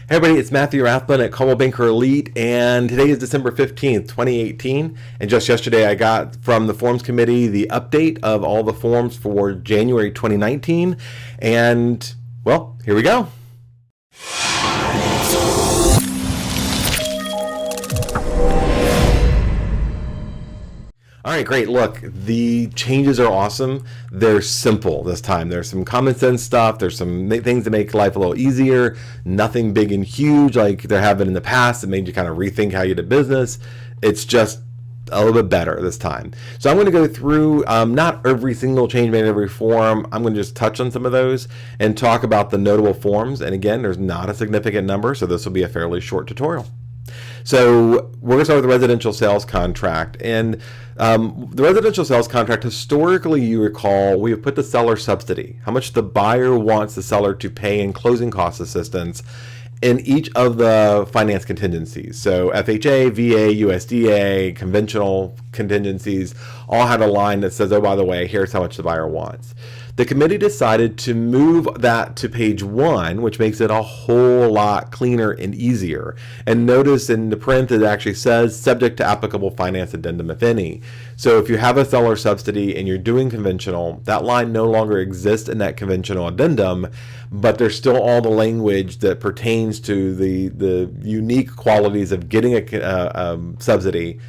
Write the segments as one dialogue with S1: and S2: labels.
S1: Hey everybody, it's Matthew Rathbun at Coldwell Banker Elite, and today is December 15th, 2018. And just yesterday I got from the Forms Committee the update of all the forms for January 2019. And, well, here we go. All right, great. Look, the changes are awesome. They're simple this time. There's some common sense stuff. There's some things that make life a little easier. Nothing big and huge like there have been in the past that made you kind of rethink how you did business. It's just a little bit better this time. So I'm going to go through not every single change made in every form. I'm going to just touch on some of those and talk about the notable forms. And again, there's not a significant number, so this will be a fairly short tutorial. So we're going to start with the residential sales contract. And the residential sales contract, historically, you recall, we have put the seller subsidy, how much the buyer wants the seller to pay in closing cost assistance in each of the finance contingencies. So FHA, VA, USDA, conventional contingencies all had a line that says, oh, by the way, here's how much the buyer wants. The committee decided to move that to page 1, which makes it a whole lot cleaner and easier. And notice in the print it actually says subject to applicable finance addendum, if any. So if you have a seller subsidy and you're doing conventional, that line no longer exists in that conventional addendum, but there's still all the language that pertains to the unique qualities of getting a subsidy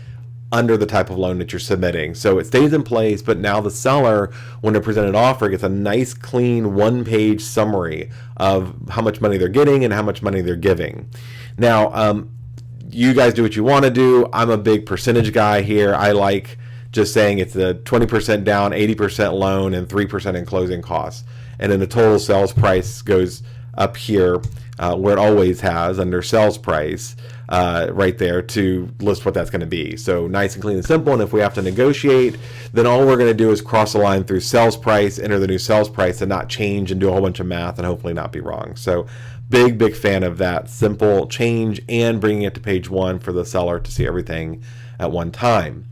S1: under the type of loan that you're submitting. So it stays in place, but now the seller, when they present an offer, gets a nice clean one-page summary of how much money they're getting and how much money they're giving. Now, you guys do what you want to do. I'm a big percentage guy here. I like just saying it's a 20% down, 80% loan, and 3% in closing costs. And then the total sales price goes up here where it always has under sales price. Right there to list what that's going to be. So nice and clean and simple. And if we have to negotiate, then all we're going to do is cross the line through sales price, enter the new sales price, and not change and do a whole bunch of math and hopefully not be wrong. So big fan of that simple change and bringing it to page 1 for the seller to see everything at one time.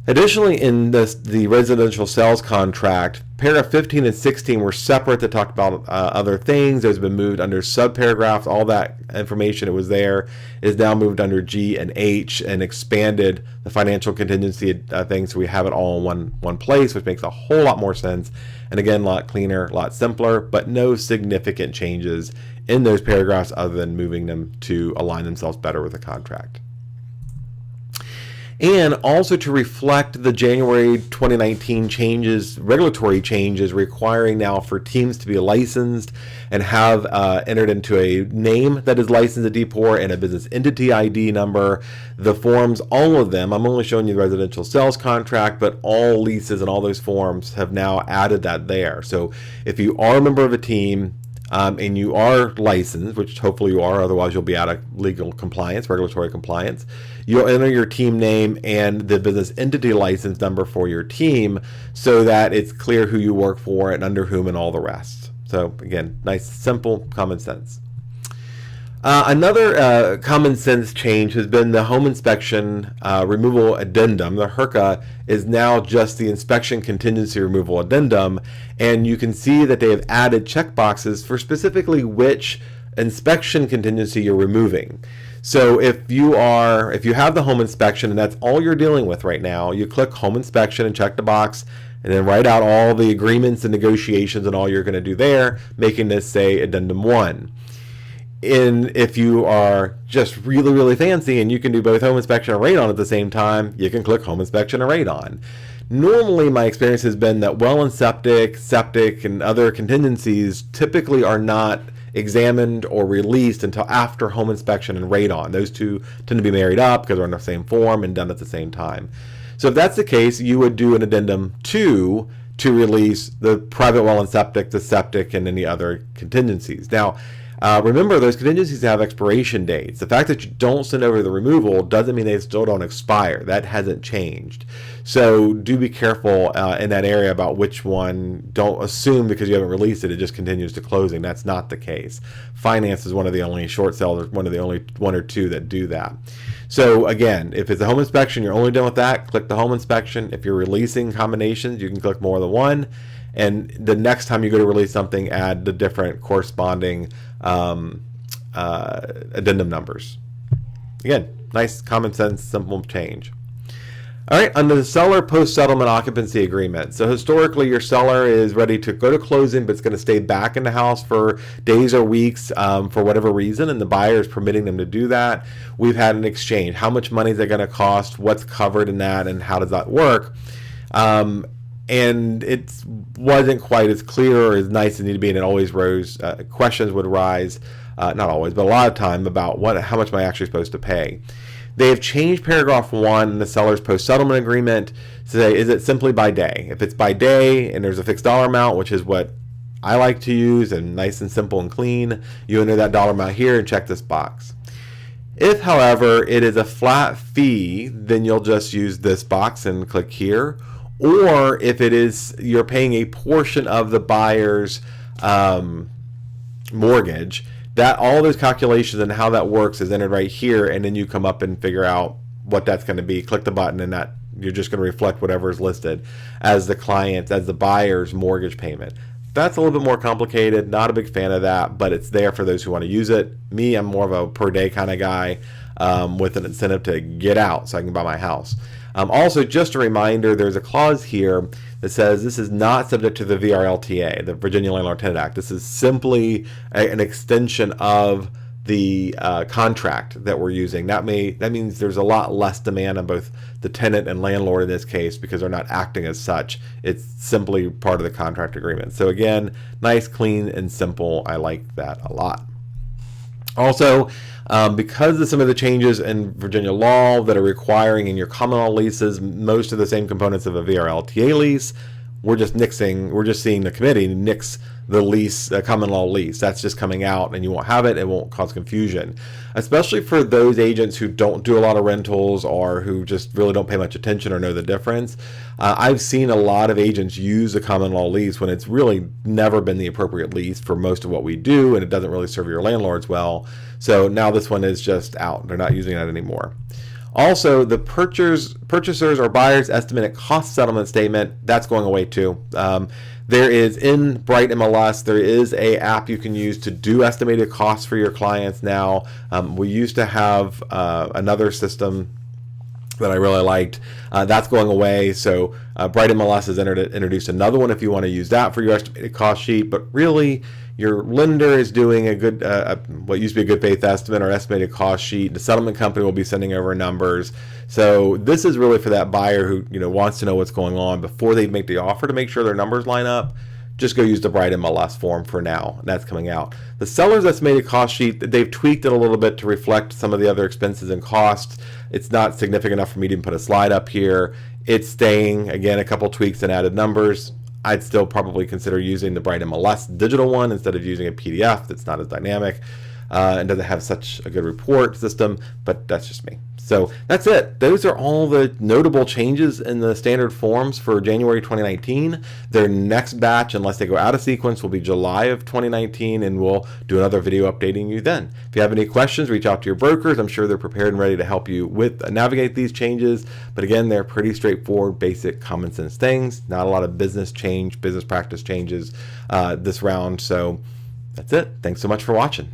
S1: Additionally, in the residential sales contract, paragraph 15 and 16 were separate that talked about other things. Those have been moved under subparagraphs. All that information that was there is now moved under G and H and expanded the financial contingency things, so we have it all in one place, which makes a whole lot more sense. And again, a lot cleaner, a lot simpler, but no significant changes in those paragraphs other than moving them to align themselves better with the contract. And also to reflect the January 2019 changes, regulatory changes requiring now for teams to be licensed and have entered into a name that is licensed at DPOR and a business entity ID number. The forms, all of them, I'm only showing you the residential sales contract, but all leases and all those forms have now added that there. So if you are a member of a team, and you are licensed, which hopefully you are, otherwise you'll be out of legal compliance, regulatory compliance, you'll enter your team name and the business entity license number for your team so that it's clear who you work for and under whom and all the rest. So again, nice, simple, common sense. Another common sense change has been the home inspection removal addendum. The HRCA is now just the inspection contingency removal addendum, and you can see that they have added checkboxes for specifically which inspection contingency you're removing. So if you have the home inspection and that's all you're dealing with right now, you click home inspection and check the box and then write out all the agreements and negotiations and all you're going to do there, making this say addendum 1. If you are just really fancy and you can do both home inspection and radon at the same time, you can click home inspection and radon. Normally, my experience has been that well and septic, and other contingencies typically are not examined or released until after home inspection and radon. Those two tend to be married up because they're in the same form and done at the same time. So if that's the case, you would do an addendum 2 to release the private well and septic, the septic, and any other contingencies. Now, remember, those contingencies have expiration dates. The fact that you don't send over the removal doesn't mean they still don't expire. That hasn't changed. So do be careful in that area about which one. Don't assume because you haven't released it, it just continues to closing. That's not the case. Finance is one of the only short sellers, one of the only 1 or 2 that do that. So again, if it's a home inspection, you're only done with that, click the home inspection. If you're releasing combinations, you can click more than one. And the next time you go to release something, add the different corresponding addendum numbers. Again, nice, common sense, simple change. All right, under the seller post-settlement occupancy agreement. So historically, your seller is ready to go to closing, but it's going to stay back in the house for days or weeks for whatever reason, and the buyer is permitting them to do that. We've had an exchange. How much money is it going to cost? What's covered in that, and how does that work? And it wasn't quite as clear or as nice as it needed to be, and it always rose, questions would rise, not always, but a lot of time about how much am I actually supposed to pay. They have changed paragraph 1 in the seller's post-settlement agreement to say, is it simply by day? If it's by day and there's a fixed dollar amount, which is what I like to use and nice and simple and clean, you enter that dollar amount here and check this box. If, however, it is a flat fee, then you'll just use this box and click here. Or if it is, you're paying a portion of the buyer's mortgage, that all those calculations and how that works is entered right here, and then you come up and figure out what that's going to be. Click the button, and that you're just going to reflect whatever is listed as the buyer's mortgage payment. That's a little bit more complicated. Not a big fan of that, but it's there for those who want to use it. Me, I'm more of a per day kind of guy with an incentive to get out so I can buy my house. Also, just a reminder, there's a clause here that says this is not subject to the VRLTA, the Virginia Landlord Tenant Act. This is simply an extension of the contract that we're using. That means there's a lot less demand on both the tenant and landlord in this case because they're not acting as such. It's simply part of the contract agreement. So again, nice, clean, and simple. I like that a lot. Also, because of some of the changes in Virginia law that are requiring in your common law leases most of the same components of a VRLTA lease, we're just seeing the committee nix the lease, common law lease. That's just coming out, and you won't have it. It won't cause confusion, especially for those agents who don't do a lot of rentals or who just really don't pay much attention or know the difference. I've seen a lot of agents use the common law lease when it's really never been the appropriate lease for most of what we do, and it doesn't really serve your landlords well. So now this one is just out. They're not using that anymore. Also, the purchasers or buyers estimated cost settlement statement, that's going away too. There is in Bright MLS, there is a app you can use to do estimated costs for your clients now. We used to have another system that I really liked. That's going away. So Bright MLS has introduced another one if you want to use that for your estimated cost sheet. But really, your lender is doing a good, what used to be a good faith estimate or estimated cost sheet. The settlement company will be sending over numbers. So this is really for that buyer who wants to know what's going on before they make the offer to make sure their numbers line up. Just go use the Bright MLS form for now. That's coming out. The seller's estimated cost sheet, they've tweaked it a little bit to reflect some of the other expenses and costs. It's not significant enough for me to even put a slide up here. It's staying, again, a couple tweaks and added numbers. I'd still probably consider using the Bright MLS digital one instead of using a PDF that's not as dynamic and doesn't have such a good report system, but that's just me. So that's it. Those are all the notable changes in the standard forms for January 2019. Their next batch, unless they go out of sequence, will be July of 2019, and we'll do another video updating you then. If you have any questions, reach out to your brokers. I'm sure they're prepared and ready to help you with navigate these changes. But again, they're pretty straightforward, basic, common sense things. Not a lot of business practice changes this round. So that's it. Thanks so much for watching.